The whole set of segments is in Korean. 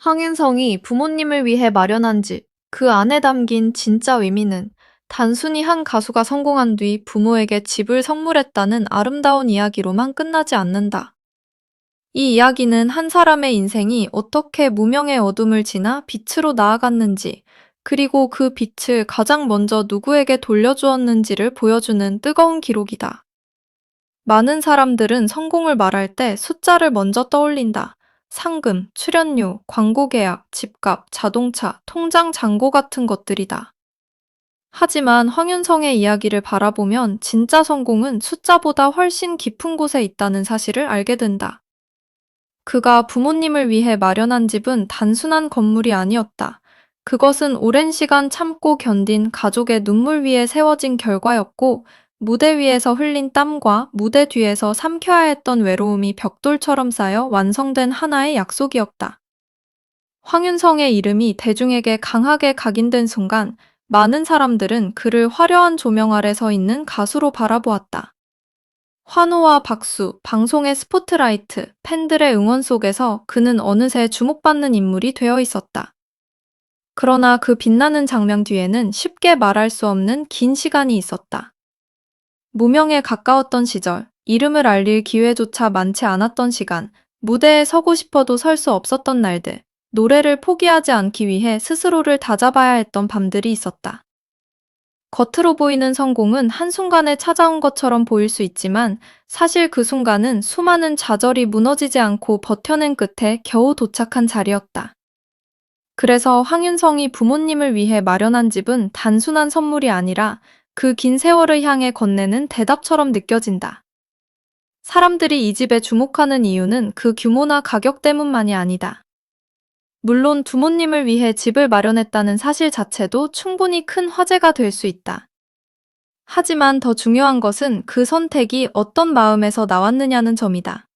황윤성이 부모님을 위해 마련한 집, 그 안에 담긴 진짜 의미는 단순히 한 가수가 성공한 뒤 부모에게 집을 선물했다는 아름다운 이야기로만 끝나지 않는다. 이 이야기는 한 사람의 인생이 어떻게 무명의 어둠을 지나 빛으로 나아갔는지, 그리고 그 빛을 가장 먼저 누구에게 돌려주었는지를 보여주는 뜨거운 기록이다. 많은 사람들은 성공을 말할 때 숫자를 먼저 떠올린다. 상금, 출연료, 광고 계약, 집값, 자동차, 통장 잔고 같은 것들이다. 하지만 황윤성의 이야기를 바라보면 진짜 성공은 숫자보다 훨씬 깊은 곳에 있다는 사실을 알게 된다. 그가 부모님을 위해 마련한 집은 단순한 건물이 아니었다. 그것은 오랜 시간 참고 견딘 가족의 눈물 위에 세워진 결과였고, 무대 위에서 흘린 땀과 무대 뒤에서 삼켜야 했던 외로움이 벽돌처럼 쌓여 완성된 하나의 약속이었다. 황윤성의 이름이 대중에게 강하게 각인된 순간, 많은 사람들은 그를 화려한 조명 아래 서 있는 가수로 바라보았다. 환호와 박수, 방송의 스포트라이트, 팬들의 응원 속에서 그는 어느새 주목받는 인물이 되어 있었다. 그러나 그 빛나는 장면 뒤에는 쉽게 말할 수 없는 긴 시간이 있었다. 무명에 가까웠던 시절, 이름을 알릴 기회조차 많지 않았던 시간, 무대에 서고 싶어도 설 수 없었던 날들, 노래를 포기하지 않기 위해 스스로를 다잡아야 했던 밤들이 있었다. 겉으로 보이는 성공은 한순간에 찾아온 것처럼 보일 수 있지만 사실 그 순간은 수많은 좌절이 무너지지 않고 버텨낸 끝에 겨우 도착한 자리였다. 그래서 황윤성이 부모님을 위해 마련한 집은 단순한 선물이 아니라 그 긴 세월을 향해 건네는 대답처럼 느껴진다. 사람들이 이 집에 주목하는 이유는 그 규모나 가격 때문만이 아니다. 물론 부모님을 위해 집을 마련했다는 사실 자체도 충분히 큰 화제가 될 수 있다. 하지만 더 중요한 것은 그 선택이 어떤 마음에서 나왔느냐는 점이다.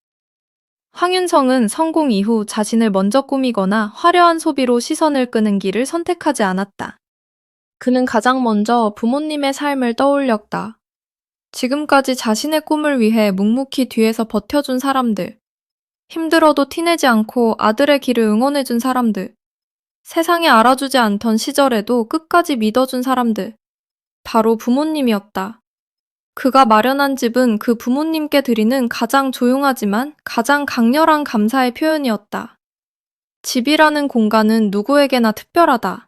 황윤성은 성공 이후 자신을 먼저 꾸미거나 화려한 소비로 시선을 끄는 길을 선택하지 않았다. 그는 가장 먼저 부모님의 삶을 떠올렸다. 지금까지 자신의 꿈을 위해 묵묵히 뒤에서 버텨준 사람들, 힘들어도 티내지 않고 아들의 길을 응원해준 사람들, 세상에 알아주지 않던 시절에도 끝까지 믿어준 사람들, 바로 부모님이었다. 그가 마련한 집은 그 부모님께 드리는 가장 조용하지만 가장 강렬한 감사의 표현이었다. 집이라는 공간은 누구에게나 특별하다.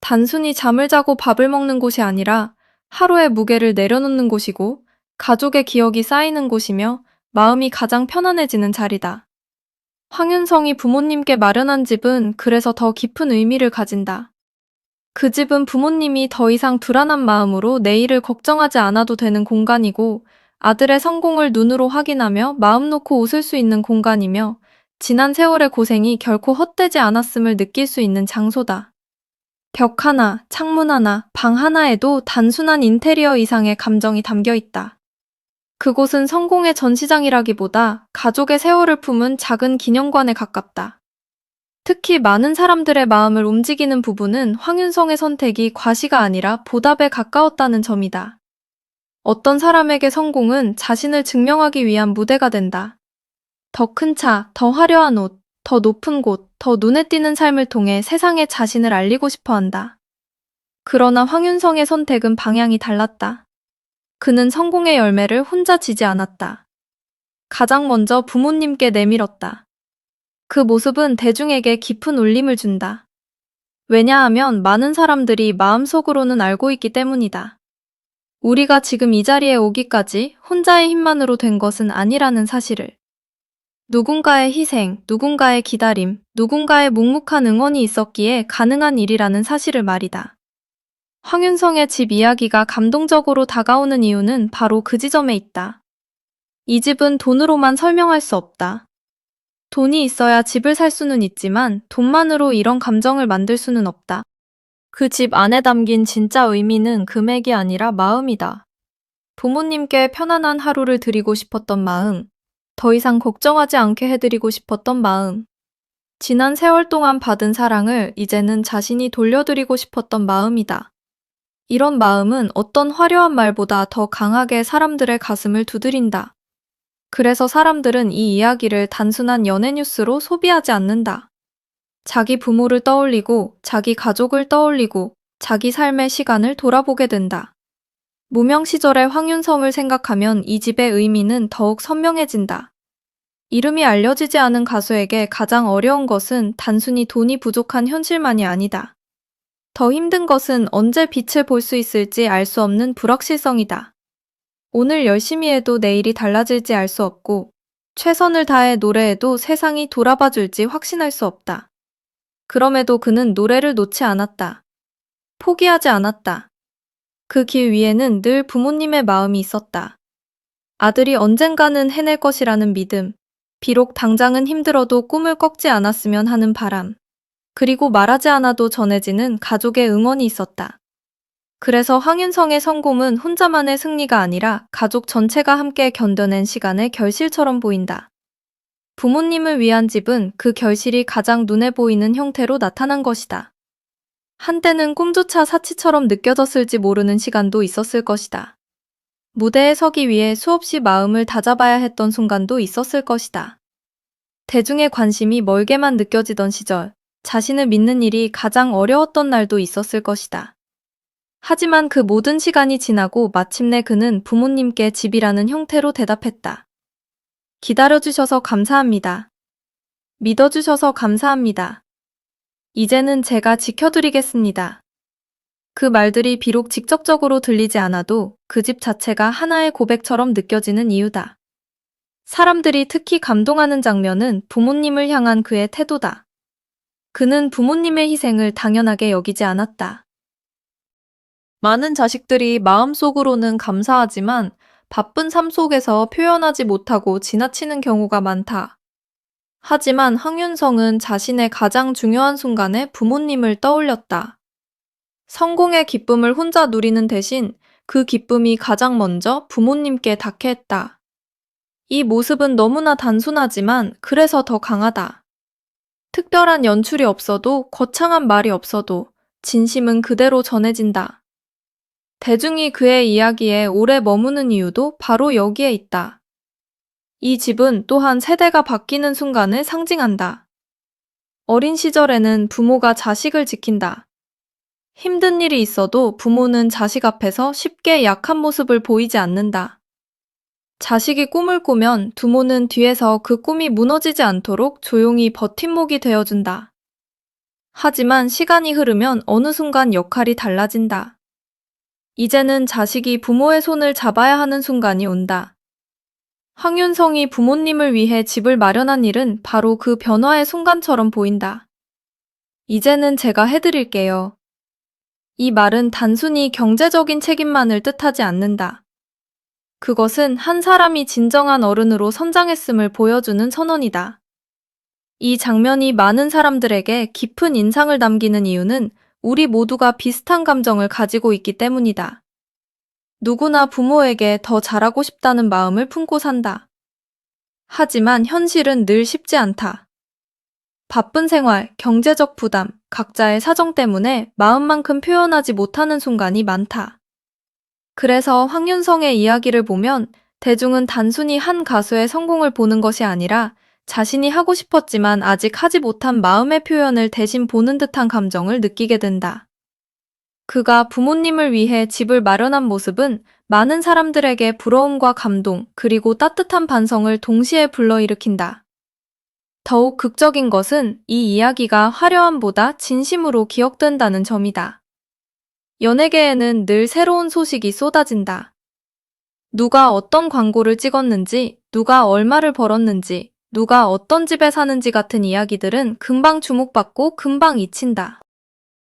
단순히 잠을 자고 밥을 먹는 곳이 아니라 하루의 무게를 내려놓는 곳이고 가족의 기억이 쌓이는 곳이며 마음이 가장 편안해지는 자리다. 황윤성이 부모님께 마련한 집은 그래서 더 깊은 의미를 가진다. 그 집은 부모님이 더 이상 불안한 마음으로 내일을 걱정하지 않아도 되는 공간이고 아들의 성공을 눈으로 확인하며 마음 놓고 웃을 수 있는 공간이며 지난 세월의 고생이 결코 헛되지 않았음을 느낄 수 있는 장소다. 벽 하나, 창문 하나, 방 하나에도 단순한 인테리어 이상의 감정이 담겨 있다. 그곳은 성공의 전시장이라기보다 가족의 세월을 품은 작은 기념관에 가깝다. 특히 많은 사람들의 마음을 움직이는 부분은 황윤성의 선택이 과시가 아니라 보답에 가까웠다는 점이다. 어떤 사람에게 성공은 자신을 증명하기 위한 무대가 된다. 더 큰 차, 더 화려한 옷, 더 높은 곳, 더 눈에 띄는 삶을 통해 세상에 자신을 알리고 싶어 한다. 그러나 황윤성의 선택은 방향이 달랐다. 그는 성공의 열매를 혼자 지지 않았다. 가장 먼저 부모님께 내밀었다. 그 모습은 대중에게 깊은 울림을 준다. 왜냐하면 많은 사람들이 마음속으로는 알고 있기 때문이다. 우리가 지금 이 자리에 오기까지 혼자의 힘만으로 된 것은 아니라는 사실을. 누군가의 희생, 누군가의 기다림, 누군가의 묵묵한 응원이 있었기에 가능한 일이라는 사실을 말이다. 황윤성의 집 이야기가 감동적으로 다가오는 이유는 바로 그 지점에 있다. 이 집은 돈으로만 설명할 수 없다. 돈이 있어야 집을 살 수는 있지만 돈만으로 이런 감정을 만들 수는 없다. 그 집 안에 담긴 진짜 의미는 금액이 아니라 마음이다. 부모님께 편안한 하루를 드리고 싶었던 마음, 더 이상 걱정하지 않게 해드리고 싶었던 마음, 지난 세월 동안 받은 사랑을 이제는 자신이 돌려드리고 싶었던 마음이다. 이런 마음은 어떤 화려한 말보다 더 강하게 사람들의 가슴을 두드린다. 그래서 사람들은 이 이야기를 단순한 연예 뉴스로 소비하지 않는다. 자기 부모를 떠올리고 자기 가족을 떠올리고 자기 삶의 시간을 돌아보게 된다. 무명 시절의 황윤성을 생각하면 이 집의 의미는 더욱 선명해진다. 이름이 알려지지 않은 가수에게 가장 어려운 것은 단순히 돈이 부족한 현실만이 아니다. 더 힘든 것은 언제 빛을 볼 수 있을지 알 수 없는 불확실성이다. 오늘 열심히 해도 내일이 달라질지 알 수 없고, 최선을 다해 노래해도 세상이 돌아봐 줄지 확신할 수 없다. 그럼에도 그는 노래를 놓지 않았다. 포기하지 않았다. 그 길 위에는 늘 부모님의 마음이 있었다. 아들이 언젠가는 해낼 것이라는 믿음, 비록 당장은 힘들어도 꿈을 꺾지 않았으면 하는 바람, 그리고 말하지 않아도 전해지는 가족의 응원이 있었다. 그래서 황윤성의 성공은 혼자만의 승리가 아니라 가족 전체가 함께 견뎌낸 시간의 결실처럼 보인다. 부모님을 위한 집은 그 결실이 가장 눈에 보이는 형태로 나타난 것이다. 한때는 꿈조차 사치처럼 느껴졌을지 모르는 시간도 있었을 것이다. 무대에 서기 위해 수없이 마음을 다잡아야 했던 순간도 있었을 것이다. 대중의 관심이 멀게만 느껴지던 시절, 자신을 믿는 일이 가장 어려웠던 날도 있었을 것이다. 하지만 그 모든 시간이 지나고 마침내 그는 부모님께 집이라는 형태로 대답했다. 기다려주셔서 감사합니다. 믿어주셔서 감사합니다. 이제는 제가 지켜드리겠습니다. 그 말들이 비록 직접적으로 들리지 않아도 그 집 자체가 하나의 고백처럼 느껴지는 이유다. 사람들이 특히 감동하는 장면은 부모님을 향한 그의 태도다. 그는 부모님의 희생을 당연하게 여기지 않았다. 많은 자식들이 마음속으로는 감사하지만 바쁜 삶 속에서 표현하지 못하고 지나치는 경우가 많다. 하지만 황윤성은 자신의 가장 중요한 순간에 부모님을 떠올렸다. 성공의 기쁨을 혼자 누리는 대신 그 기쁨이 가장 먼저 부모님께 닿게 했다. 이 모습은 너무나 단순하지만 그래서 더 강하다. 특별한 연출이 없어도 거창한 말이 없어도 진심은 그대로 전해진다. 대중이 그의 이야기에 오래 머무는 이유도 바로 여기에 있다. 이 집은 또한 세대가 바뀌는 순간을 상징한다. 어린 시절에는 부모가 자식을 지킨다. 힘든 일이 있어도 부모는 자식 앞에서 쉽게 약한 모습을 보이지 않는다. 자식이 꿈을 꾸면 부모는 뒤에서 그 꿈이 무너지지 않도록 조용히 버팀목이 되어준다. 하지만 시간이 흐르면 어느 순간 역할이 달라진다. 이제는 자식이 부모의 손을 잡아야 하는 순간이 온다. 황윤성이 부모님을 위해 집을 마련한 일은 바로 그 변화의 순간처럼 보인다. 이제는 제가 해드릴게요. 이 말은 단순히 경제적인 책임만을 뜻하지 않는다. 그것은 한 사람이 진정한 어른으로 성장했음을 보여주는 선언이다. 이 장면이 많은 사람들에게 깊은 인상을 남기는 이유는 우리 모두가 비슷한 감정을 가지고 있기 때문이다. 누구나 부모에게 더 잘하고 싶다는 마음을 품고 산다. 하지만 현실은 늘 쉽지 않다. 바쁜 생활, 경제적 부담, 각자의 사정 때문에 마음만큼 표현하지 못하는 순간이 많다. 그래서 황윤성의 이야기를 보면 대중은 단순히 한 가수의 성공을 보는 것이 아니라 자신이 하고 싶었지만 아직 하지 못한 마음의 표현을 대신 보는 듯한 감정을 느끼게 된다. 그가 부모님을 위해 집을 마련한 모습은 많은 사람들에게 부러움과 감동, 그리고 따뜻한 반성을 동시에 불러일으킨다. 더욱 극적인 것은 이 이야기가 화려함보다 진심으로 기억된다는 점이다. 연예계에는 늘 새로운 소식이 쏟아진다. 누가 어떤 광고를 찍었는지, 누가 얼마를 벌었는지, 누가 어떤 집에 사는지 같은 이야기들은 금방 주목받고 금방 잊힌다.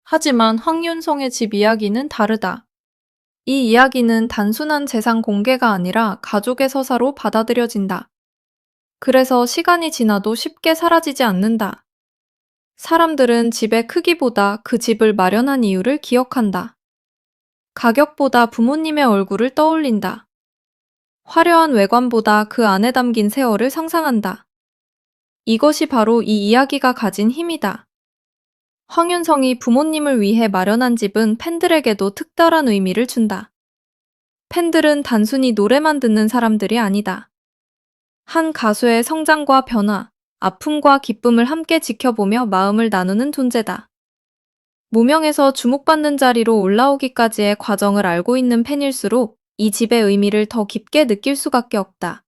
하지만 황윤성의 집 이야기는 다르다. 이 이야기는 단순한 재산 공개가 아니라 가족의 서사로 받아들여진다. 그래서 시간이 지나도 쉽게 사라지지 않는다. 사람들은 집의 크기보다 그 집을 마련한 이유를 기억한다. 가격보다 부모님의 얼굴을 떠올린다. 화려한 외관보다 그 안에 담긴 세월을 상상한다. 이것이 바로 이 이야기가 가진 힘이다. 황윤성이 부모님을 위해 마련한 집은 팬들에게도 특별한 의미를 준다. 팬들은 단순히 노래만 듣는 사람들이 아니다. 한 가수의 성장과 변화, 아픔과 기쁨을 함께 지켜보며 마음을 나누는 존재다. 무명에서 주목받는 자리로 올라오기까지의 과정을 알고 있는 팬일수록 이 집의 의미를 더 깊게 느낄 수밖에 없다.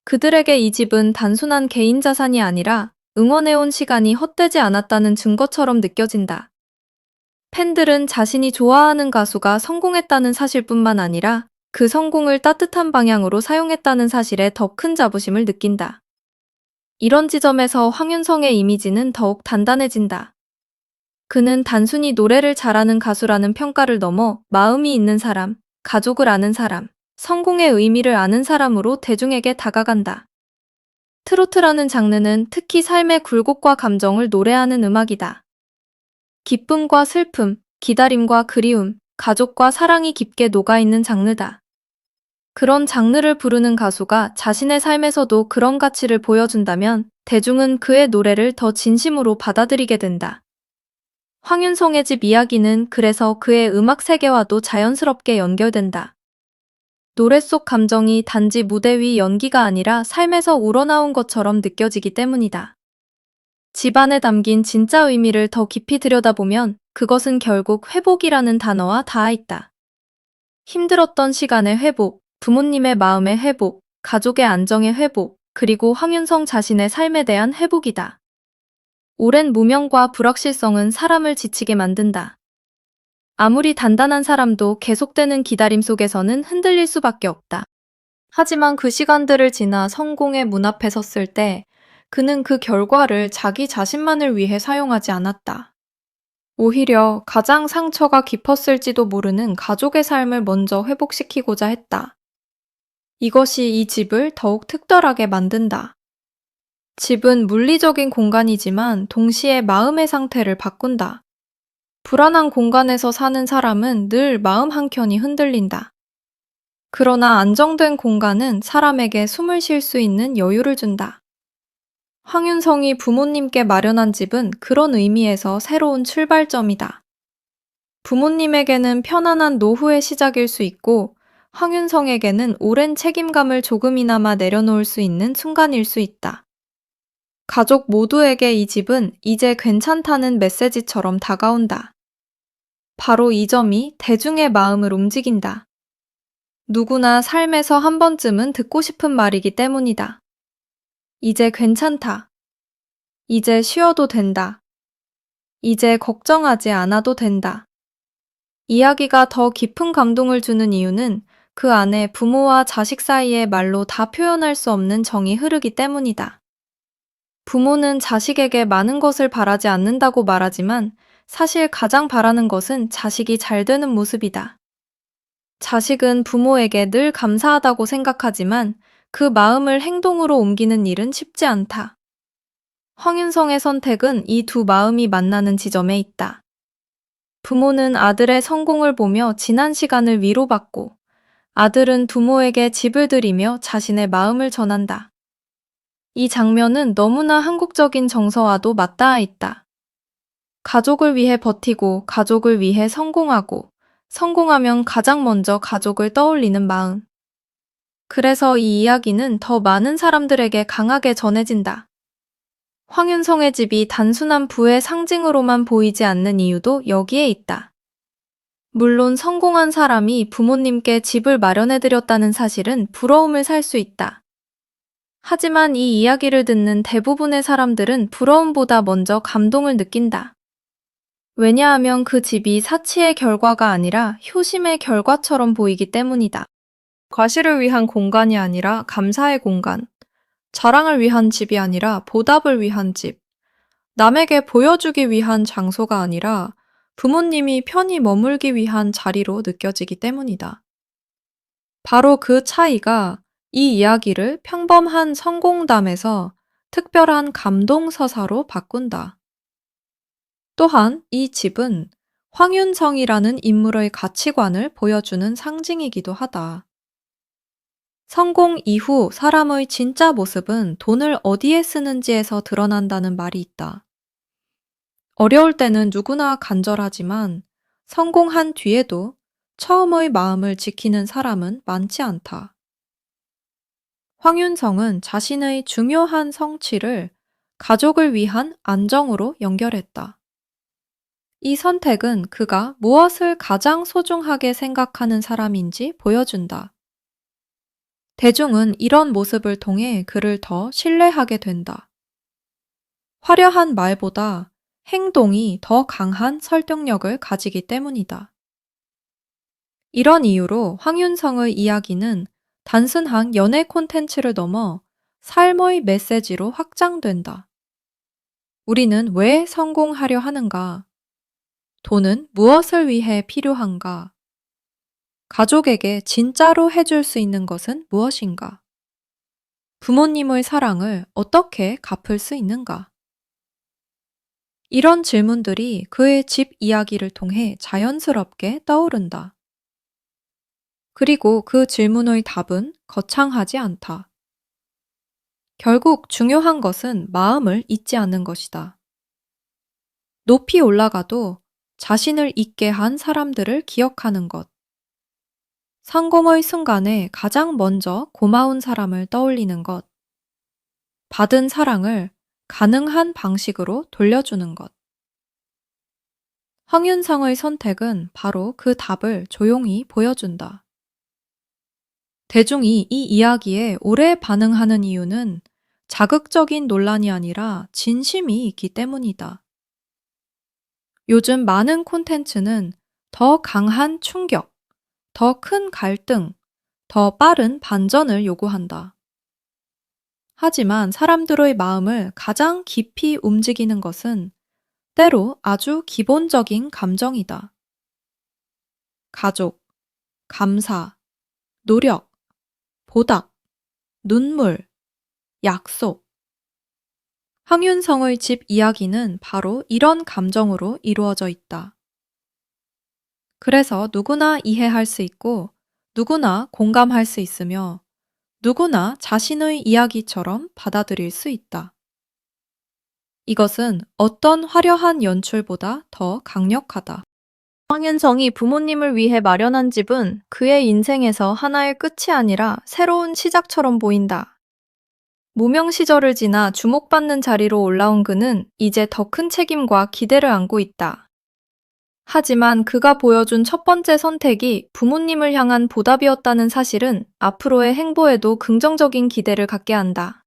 그들에게 이 집은 단순한 개인 자산이 아니라 응원해온 시간이 헛되지 않았다는 증거처럼 느껴진다. 팬들은 자신이 좋아하는 가수가 성공했다는 사실뿐만 아니라 그 성공을 따뜻한 방향으로 사용했다는 사실에 더 큰 자부심을 느낀다. 이런 지점에서 황윤성의 이미지는 더욱 단단해진다. 그는 단순히 노래를 잘하는 가수라는 평가를 넘어 마음이 있는 사람, 가족을 아는 사람, 성공의 의미를 아는 사람으로 대중에게 다가간다. 트로트라는 장르는 특히 삶의 굴곡과 감정을 노래하는 음악이다. 기쁨과 슬픔, 기다림과 그리움, 가족과 사랑이 깊게 녹아있는 장르다. 그런 장르를 부르는 가수가 자신의 삶에서도 그런 가치를 보여준다면 대중은 그의 노래를 더 진심으로 받아들이게 된다. 황윤성의 집 이야기는 그래서 그의 음악 세계와도 자연스럽게 연결된다. 노래 속 감정이 단지 무대 위 연기가 아니라 삶에서 우러나온 것처럼 느껴지기 때문이다. 집 안에 담긴 진짜 의미를 더 깊이 들여다보면 그것은 결국 회복이라는 단어와 닿아있다. 힘들었던 시간의 회복, 부모님의 마음의 회복, 가족의 안정의 회복, 그리고 황윤성 자신의 삶에 대한 회복이다. 오랜 무명과 불확실성은 사람을 지치게 만든다. 아무리 단단한 사람도 계속되는 기다림 속에서는 흔들릴 수밖에 없다. 하지만 그 시간들을 지나 성공의 문 앞에 섰을 때 그는 그 결과를 자기 자신만을 위해 사용하지 않았다. 오히려 가장 상처가 깊었을지도 모르는 가족의 삶을 먼저 회복시키고자 했다. 이것이 이 집을 더욱 특별하게 만든다. 집은 물리적인 공간이지만 동시에 마음의 상태를 바꾼다. 불안한 공간에서 사는 사람은 늘 마음 한켠이 흔들린다. 그러나 안정된 공간은 사람에게 숨을 쉴 수 있는 여유를 준다. 황윤성이 부모님께 마련한 집은 그런 의미에서 새로운 출발점이다. 부모님에게는 편안한 노후의 시작일 수 있고, 황윤성에게는 오랜 책임감을 조금이나마 내려놓을 수 있는 순간일 수 있다. 가족 모두에게 이 집은 이제 괜찮다는 메시지처럼 다가온다. 바로 이 점이 대중의 마음을 움직인다. 누구나 삶에서 한 번쯤은 듣고 싶은 말이기 때문이다. 이제 괜찮다. 이제 쉬어도 된다. 이제 걱정하지 않아도 된다. 이야기가 더 깊은 감동을 주는 이유는 그 안에 부모와 자식 사이의 말로 다 표현할 수 없는 정이 흐르기 때문이다. 부모는 자식에게 많은 것을 바라지 않는다고 말하지만 사실 가장 바라는 것은 자식이 잘 되는 모습이다. 자식은 부모에게 늘 감사하다고 생각하지만 그 마음을 행동으로 옮기는 일은 쉽지 않다. 황윤성의 선택은 이 두 마음이 만나는 지점에 있다. 부모는 아들의 성공을 보며 지난 시간을 위로받고 아들은 부모에게 집을 드리며 자신의 마음을 전한다. 이 장면은 너무나 한국적인 정서와도 맞닿아 있다. 가족을 위해 버티고 가족을 위해 성공하고 성공하면 가장 먼저 가족을 떠올리는 마음. 그래서 이 이야기는 더 많은 사람들에게 강하게 전해진다. 황윤성의 집이 단순한 부의 상징으로만 보이지 않는 이유도 여기에 있다. 물론 성공한 사람이 부모님께 집을 마련해드렸다는 사실은 부러움을 살 수 있다. 하지만 이 이야기를 듣는 대부분의 사람들은 부러움보다 먼저 감동을 느낀다. 왜냐하면 그 집이 사치의 결과가 아니라 효심의 결과처럼 보이기 때문이다. 과시를 위한 공간이 아니라 감사의 공간, 자랑을 위한 집이 아니라 보답을 위한 집, 남에게 보여주기 위한 장소가 아니라 부모님이 편히 머물기 위한 자리로 느껴지기 때문이다. 바로 그 차이가 이 이야기를 평범한 성공담에서 특별한 감동 서사로 바꾼다. 또한 이 집은 황윤성이라는 인물의 가치관을 보여주는 상징이기도 하다. 성공 이후 사람의 진짜 모습은 돈을 어디에 쓰는지에서 드러난다는 말이 있다. 어려울 때는 누구나 간절하지만 성공한 뒤에도 처음의 마음을 지키는 사람은 많지 않다. 황윤성은 자신의 중요한 성취를 가족을 위한 안정으로 연결했다. 이 선택은 그가 무엇을 가장 소중하게 생각하는 사람인지 보여준다. 대중은 이런 모습을 통해 그를 더 신뢰하게 된다. 화려한 말보다 행동이 더 강한 설득력을 가지기 때문이다. 이런 이유로 황윤성의 이야기는 단순한 연애 콘텐츠를 넘어 삶의 메시지로 확장된다. 우리는 왜 성공하려 하는가? 돈은 무엇을 위해 필요한가? 가족에게 진짜로 해줄 수 있는 것은 무엇인가? 부모님의 사랑을 어떻게 갚을 수 있는가? 이런 질문들이 그의 집 이야기를 통해 자연스럽게 떠오른다. 그리고 그 질문의 답은 거창하지 않다. 결국 중요한 것은 마음을 잊지 않는 것이다. 높이 올라가도 자신을 잊게 한 사람들을 기억하는 것. 성공의 순간에 가장 먼저 고마운 사람을 떠올리는 것. 받은 사랑을 가능한 방식으로 돌려주는 것. 황윤성의 선택은 바로 그 답을 조용히 보여준다. 대중이 이 이야기에 오래 반응하는 이유는 자극적인 논란이 아니라 진심이 있기 때문이다. 요즘 많은 콘텐츠는 더 강한 충격, 더 큰 갈등, 더 빠른 반전을 요구한다. 하지만 사람들의 마음을 가장 깊이 움직이는 것은 때로 아주 기본적인 감정이다. 가족, 감사, 노력, 보답, 눈물, 약속. 황윤성의 집 이야기는 바로 이런 감정으로 이루어져 있다. 그래서 누구나 이해할 수 있고, 누구나 공감할 수 있으며, 누구나 자신의 이야기처럼 받아들일 수 있다. 이것은 어떤 화려한 연출보다 더 강력하다. 황윤성이 부모님을 위해 마련한 집은 그의 인생에서 하나의 끝이 아니라 새로운 시작처럼 보인다. 무명 시절을 지나 주목받는 자리로 올라온 그는 이제 더 큰 책임과 기대를 안고 있다. 하지만 그가 보여준 첫 번째 선택이 부모님을 향한 보답이었다는 사실은 앞으로의 행보에도 긍정적인 기대를 갖게 한다.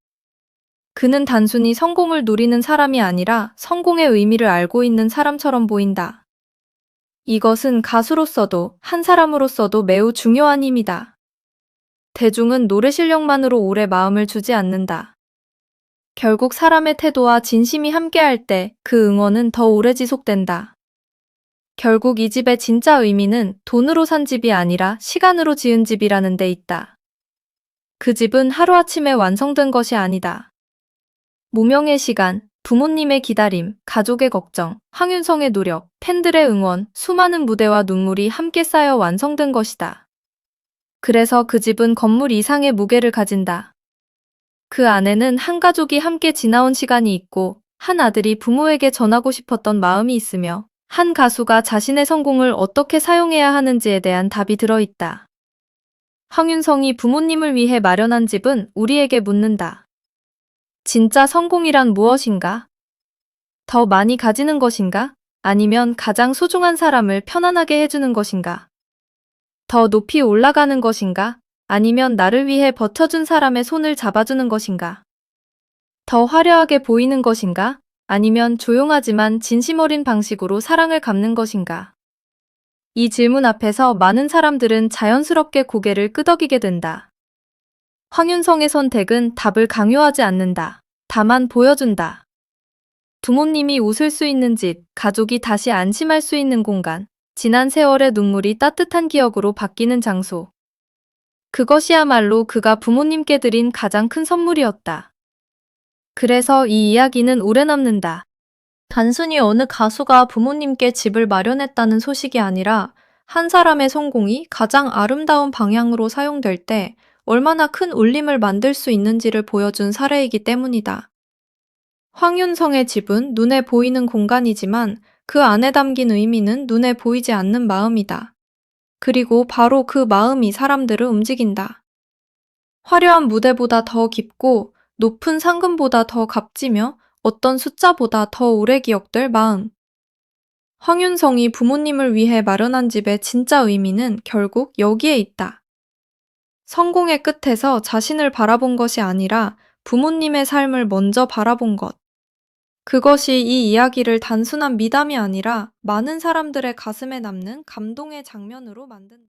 그는 단순히 성공을 누리는 사람이 아니라 성공의 의미를 알고 있는 사람처럼 보인다. 이것은 가수로서도 한 사람으로서도 매우 중요한 힘이다. 대중은 노래 실력만으로 오래 마음을 주지 않는다. 결국 사람의 태도와 진심이 함께할 때 그 응원은 더 오래 지속된다. 결국 이 집의 진짜 의미는 돈으로 산 집이 아니라 시간으로 지은 집이라는 데 있다. 그 집은 하루아침에 완성된 것이 아니다. 무명의 시간, 부모님의 기다림, 가족의 걱정, 황윤성의 노력, 팬들의 응원, 수많은 무대와 눈물이 함께 쌓여 완성된 것이다. 그래서 그 집은 건물 이상의 무게를 가진다. 그 안에는 한 가족이 함께 지나온 시간이 있고, 한 아들이 부모에게 전하고 싶었던 마음이 있으며, 한 가수가 자신의 성공을 어떻게 사용해야 하는지에 대한 답이 들어있다. 황윤성이 부모님을 위해 마련한 집은 우리에게 묻는다. 진짜 성공이란 무엇인가? 더 많이 가지는 것인가? 아니면 가장 소중한 사람을 편안하게 해주는 것인가? 더 높이 올라가는 것인가? 아니면 나를 위해 버텨준 사람의 손을 잡아주는 것인가? 더 화려하게 보이는 것인가? 아니면 조용하지만 진심 어린 방식으로 사랑을 갚는 것인가? 이 질문 앞에서 많은 사람들은 자연스럽게 고개를 끄덕이게 된다. 황윤성의 선택은 답을 강요하지 않는다. 다만 보여준다. 부모님이 웃을 수 있는 집, 가족이 다시 안심할 수 있는 공간, 지난 세월의 눈물이 따뜻한 기억으로 바뀌는 장소. 그것이야말로 그가 부모님께 드린 가장 큰 선물이었다. 그래서 이 이야기는 오래 남는다. 단순히 어느 가수가 부모님께 집을 마련했다는 소식이 아니라 한 사람의 성공이 가장 아름다운 방향으로 사용될 때 얼마나 큰 울림을 만들 수 있는지를 보여준 사례이기 때문이다. 황윤성의 집은 눈에 보이는 공간이지만 그 안에 담긴 의미는 눈에 보이지 않는 마음이다. 그리고 바로 그 마음이 사람들을 움직인다. 화려한 무대보다 더 깊고 높은 상금보다 더 값지며 어떤 숫자보다 더 오래 기억될 마음. 황윤성이 부모님을 위해 마련한 집의 진짜 의미는 결국 여기에 있다. 성공의 끝에서 자신을 바라본 것이 아니라 부모님의 삶을 먼저 바라본 것. 그것이 이 이야기를 단순한 미담이 아니라 많은 사람들의 가슴에 남는 감동의 장면으로 만든